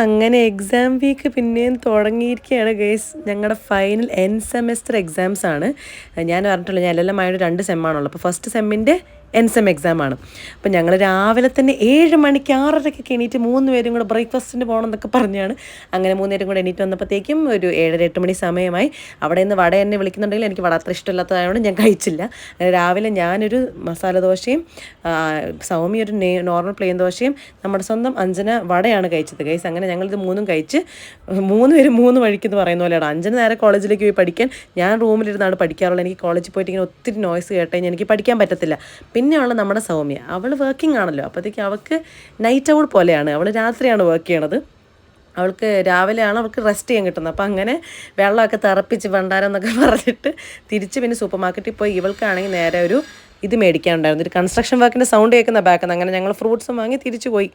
അങ്ങനെ exam week പിന്നെയും തുടങ്ങിയിരിക്കുകയാണ് ഗൈസ്. ഞങ്ങളുടെ ഫൈനൽ സെമസ്റ്റർ എക്സാംസ് ആണ്. ഞാൻ പറഞ്ഞിട്ടുള്ളൂ ഞാൻ LLM-ആയിട്ട് 2 സെമ്മാണുള്ളൂ. അപ്പോൾ ഫസ്റ്റ് സെമ്മിൻ്റെ സെം എക്സാമാണ്. അപ്പോൾ ഞങ്ങൾ രാവിലെ തന്നെ 7 മണിക്ക് 6:30-ക്കൊക്കെ എണീറ്റ് 3 പേരും കൂടെ ബ്രേക്ക്ഫാസ്റ്റിന് പോകണം എന്നൊക്കെ പറഞ്ഞാണ്. അങ്ങനെ 3 പേരും കൂടെ എണീറ്റ് വന്നപ്പോഴത്തേക്കും ഒരു 7-8 മണി സമയമായി. അവിടെ നിന്ന് വട എന്നെ വിളിക്കുന്നുണ്ടെങ്കിൽ എനിക്ക് വട അത്ര ഇഷ്ടമില്ലാത്തതായതുകൊണ്ട് ഞാൻ കഴിച്ചില്ല. അങ്ങനെ രാവിലെ ഞാനൊരു മസാല ദോശയും സൗമ്യ ഒരു നോർമൽ പ്ലെയിൻ ദോശയും നമ്മുടെ സ്വന്തം അഞ്ജന വടയാണ് കഴിച്ചത് ഗൈസ്. അങ്ങനെ ഞങ്ങളിത് 3ഉം കഴിച്ച് 3 പേരും 3 വഴിക്കെന്ന് പറയുന്ന പോലെയാണ്. അഞ്ജന നേരെ കോളേജിലേക്ക് പോയി പഠിക്കാൻ, ഞാൻ റൂമിലിരുന്നാണ് പഠിക്കാറുള്ളത്. എനിക്ക് കോളേജിൽ പോയിട്ട് ഇങ്ങനെ ഒത്തിരി നോയ്സ് കേട്ടുകഴിഞ്ഞാൽ എനിക്ക് പഠിക്കാൻ പറ്റത്തില്ല. പിന്നെയുള്ള നമ്മുടെ സൗമ്യ, അവൾ വർക്കിംഗ് ആണല്ലോ, അപ്പോഴത്തേക്ക് അവൾക്ക് നൈറ്റ് ഔൾ പോലെയാണ്, അവൾ രാത്രിയാണ് വർക്ക് ചെയ്യണത്. അവൾക്ക് രാവിലെയാണ് അവൾക്ക് റെസ്റ്റ് ചെയ്യാൻ കിട്ടുന്നത്. അപ്പോൾ അങ്ങനെ വെള്ളമൊക്കെ തിളപ്പിച്ച് ഭണ്ഡാരം എന്നൊക്കെ പറഞ്ഞിട്ട് തിരിച്ച് പിന്നെ സൂപ്പർ മാർക്കറ്റിൽ പോയി. ഇവൾക്കാണെങ്കിൽ നേരെ ഒരു ഇത് മേടിക്കാനുണ്ടായിരുന്നു, ഒരു കൺസ്ട്രക്ഷൻ വർക്കിൻ്റെ സൗണ്ട് കേൾക്കുന്ന ബാക്കിൽ നിന്ന്. അങ്ങനെ ഞങ്ങൾ ഫ്രൂട്ട്സും വാങ്ങി തിരിച്ചു പോയി.